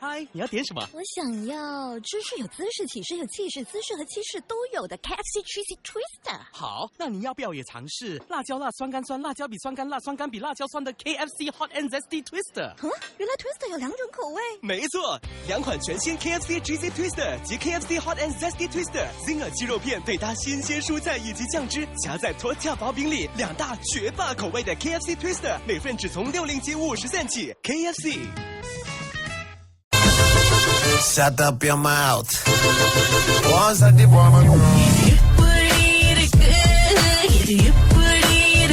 嗨，你要点什么？我想要知识有姿势，体式有气势，姿势和气势都有的 KFC Cheesy Twister。好，那你要不要也尝试辣椒辣酸干酸，辣椒比酸干辣，酸干比辣椒酸的 KFC Hot and Zesty Twister？原来 Twister 有2种口味。没错，2款全新 KFC Cheesy Twister 及 KFC Hot and Zesty Twister。Zinger 鸡肉片配搭新鲜蔬菜以及酱汁，夹在托跳薄饼里，2大绝霸口味的 KFC Twister， 每份只从60及50cent起。KFC。Shut up your mouth. Once I did one more. You put it good. You put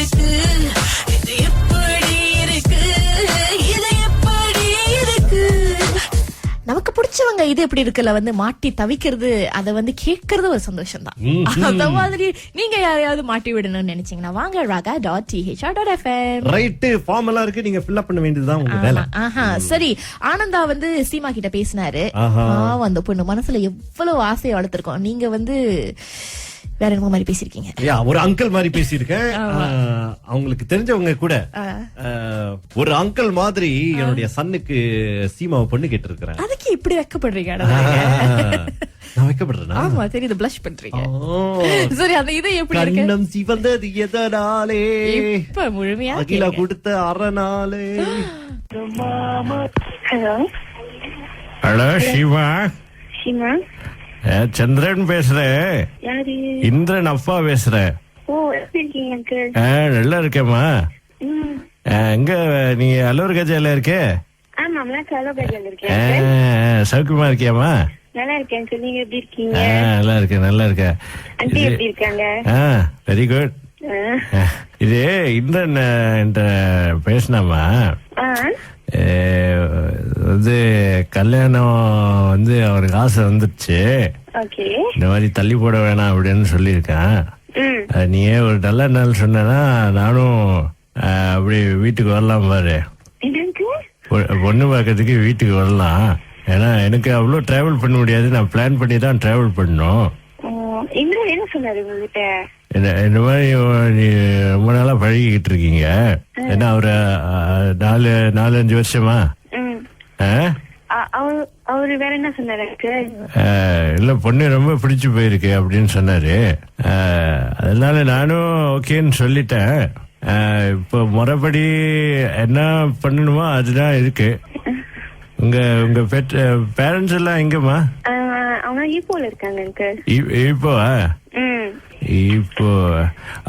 it good. You put it good. You put it good. நமக்கு பிடிச்சவங்க இது எப்படி இருக்குல்ல வந்து மாட்டி தவிக்கிறது, அதை வந்து கேட்கறது ஒரு சந்தோஷம் தான். அந்த மாதிரி நீங்க யாரையாவது மாட்டி விடணும்னு நினைச்சீங்கன்னா வாங்க raga.thr.fm. ரைட், ஃபார்ம் எல்லாம் இருக்கு, நீங்க ஃபில் அப் பண்ண வேண்டியதுதான் உங்க வேலை. சரி, ஆனந்தா வந்து சீமா கிட்ட பேசினாரு. அந்த பொண்ணு மனசுல எவ்வளவு ஆசையை வளர்த்திருக்கோம். நீங்க வந்து வேற என்ன மாதிரி பேசிருக்கீங்க? ஒரு அங்கிள் மாதிரி பேசியிருக்கேன். அவங்களுக்கு தெரிஞ்சவங்க கூட ஒரு அங்கிள் மாதிரி என்னுடைய சன்னுக்கு சீமாவை பொண்ணு கேட்டு இருக்கிறேன். அதுக்கு இப்படி வைக்கப்படுறீங்க? நான் வைக்கப்படுறேன். ஆமா தெரியுது, பிளஷ் பண்றீங்க. சரி, அந்த இதை எப்படி இருக்கு? கண்ணம் சிவந்தது எதனாலே, இப்ப முழுமையா அகிலா கொடுத்த அறனாலே. Hello hello Siva. சிவா சந்திரன் பேசுறேன். யாரு? இந்திரன் அப்பா பேசுறேன். ஓ, எப்படி இருக்கீங்க அங்கிள்? நல்லா இருக்கேம்மா. எங்க நீ அலூர் கஜால இருக்கே? ஆமா, நான் அலூர் கஜால இருக்கேன். சௌக்கியமா இருக்கியாமா? நல்லா இருக்கேன் அங்கிள், நீங்க எப்படி இருக்கீங்க? நல்லா இருக்கேன், நல்லா இருக்கேன். ஆண்டி எப்படி இருக்காங்க? Very good. இது இந்திரன் என்ற பேசினாமா, வந்து கல்யாணம் வந்து அவருக்கு ஆசை வந்துருச்சு. இந்த மாதிரி தள்ளி போட வேணாம் அப்படின்னு சொல்லியிருக்கேன். நீயே ஒரு நல்ல நாள் சொன்னா நானும் அப்படி வீட்டுக்கு வரலாம் பாரு. பொண்ணு பார்க்கறதுக்கு வீட்டுக்கு வரலாம். ஏன்னா எனக்கு அவ்வளோ டிராவல் பண்ண முடியாது, நான் பிளான் பண்ணி தான் டிராவல் பண்ணணும். என்ன சொன்னாரு உங்ககிட்ட? இந்த மாதிரி நீ ரொம்ப நாளா பழகிக்கிட்டு இருக்கீங்க. ஏன்னா ஒரு 4-5 வருஷமா. அவரு வேற என்ன சொன்னாரு? இல்ல, பொண்ணு ரொம்ப பிடிச்சு போயிருக்கு அப்படின்னு சொன்னாரு. அதனால நானும் ஓகேன்னு சொல்லிட்டேன். இப்போ முறைப்படி என்ன பண்ணணுமோ அதுதான் இருக்கு. உங்க பேரண்ட்ஸ் எல்லாம் எங்கம்மா? அவங்க ஈப்போல இருக்காங்க. ஈப்போவா? இப்போ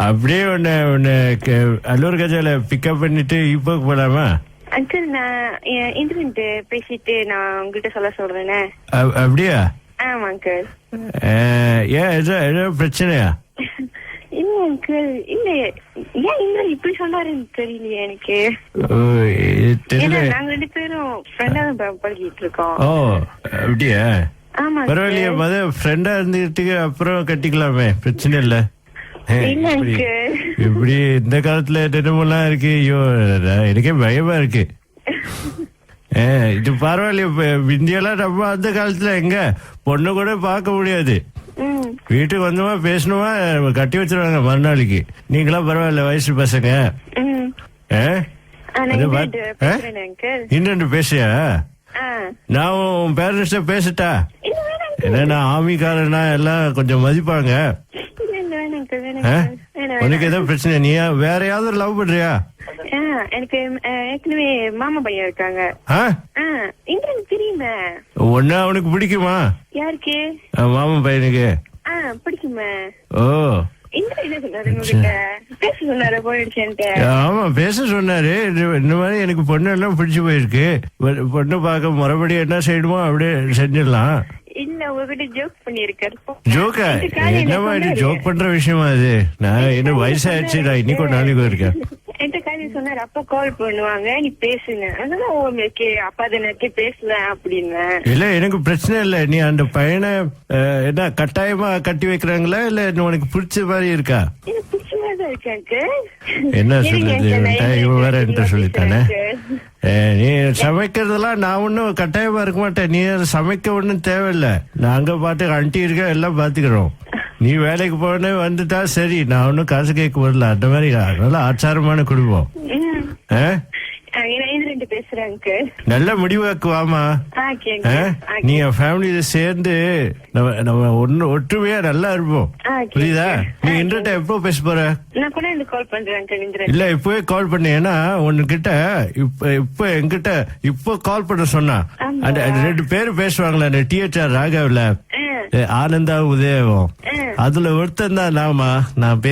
அப்படியே உன்னை அலூர் கஜால பிக்கப் பண்ணிட்டு ஈப்போக்கு போலாமா? அங்கிள், நான் இன்டர்நெட் பேசிட்டு நான் உங்ககிட்ட சொல்றேனே. அப்படியா? ஆமா அங்கிள். ஏன் ஏதோ பிரச்சனையா? இல்ல அங்கிள், இல்ல, ஏன் இந்திரன் இப்படி சொன்னாருன்னு தெரியலையே எனக்கு. நாங்க 2 பேரும் ஃப்ரெண்டா தான் பழகிட்டு இருக்கோம். ஓ, அப்படியா? ஆமா, பரவாயில்லையே, ஃப்ரெண்டா இருந்துட்டு அப்புறம் கட்டிக்கலாமே, பிரச்சனை இல்ல. இப்படி இந்த காலத்துல தினமெல்லாம் இருக்கு. ஐயோ, எனக்கே பயமா இருக்கு. இது பரவாயில்லையே, இந்தியாலாம் நம்ம அந்த காலத்துல எங்க பொண்ணு கூட பார்க்க முடியாது. வீட்டுக்கு வந்தோமா பேசணுமா கட்டி வச்சிருவாங்க மறுநாளைக்கு. நீங்களாம் பரவாயில்ல, வயசு பசங்க. இன்னொன்று பேசியா? நான் உன் பேரண்ட்ஸ் பேசிட்டா? ஏன்னா ஆமிக்காரனா எல்லாம் கொஞ்சம் மதிப்பாங்க. உனக்கு ஏதோ பிரச்சனை? நீ வேற யாவது லவ் பண்றியா? எனக்கு ஏற்கனவே மாமா பையன் இருக்காங்க. தெரியுமா? ஒன்னா அவனுக்கு பிடிக்குமா? யாருக்கு? மாமா பையனுக்கு பிடிக்குமா? ஓ, ஆமா, பேச சொன்னாரு. இந்த மாதிரி எனக்கு பொண்ணு எல்லாம் பிடிச்சு போயிருக்கு, பொண்ணு பார்க்க முறைப்படி என்ன செய்யணுமோ அப்படியே செஞ்சிடலாம். இல்ல, உங்ககிட்ட ஜோக் பண்ணிருக்காரு. ஜோக்கா? என்ன மாதிரி ஜோக் பண்ற விஷயமா அது? நான் என்ன வயசாயிடுச்சு, நான் இன்னைக்கு நாளைக்கு இருக்கேன். என்கிட்ட காலையில் சொன்னாரு, அப்பா கால் பண்ணுவாங்க, நீ பேசுங்க. அதனால உங்களுக்கு அப்பா தானே பேசல அப்படின்னு. இல்ல, எனக்கு பிரச்சனை இல்ல. நீ அந்த பையனை என்ன கட்டாயமா கட்டி வைக்கிறாங்களா இல்ல உனக்கு பிடிச்ச மாதிரி இருக்கா? எனக்கு பிடிச்ச மாதிரி தான் இருக்காங்க. என்ன சொல்றது, இவன் வேற என்கிட்ட சொல்லித்தானே. நீ சமைக்கிறதெல்லாம் நான் ஒன்னும் கட்டாயமா இருக்க மாட்டேன். நீ சமைக்க ஒன்னும் தேவையில்லை. நாங்க பாட்டு ஆண்டி இருக்க எல்லாம் பாத்துக்கிறோம். நீ வேலைக்கு போன வந்துட்டா சரி, நான் ஒன்னும் காசு கேட்க வரல. அந்த மாதிரி நல்லா ஆச்சாரமான குடும்பம். இருந்து பேசுறேன் அங்கிள். நல்ல முடிவாக்கு வாமா. நீ ஃபேமிலியில சேர்ந்து நம்ம ஒற்றுமையா நல்லா இருப்போம். புரியுதா? நீ இன்டர்ட்ட எப்போ பேச போற? நான் கூட இந்த கால் பண்றேன் அங்கிள். இல்ல இப்பவே கால் பண்ணேன்னா உன்கிட்ட இப்ப என்கிட்ட இப்ப கால் பண்ண சொன்னா அந்த 2 பேரு பேசுவாங்களா அந்த THR ராகவ்ல, ஆனந்தா உதயம், அதுல ஒருத்தன் தான் நான்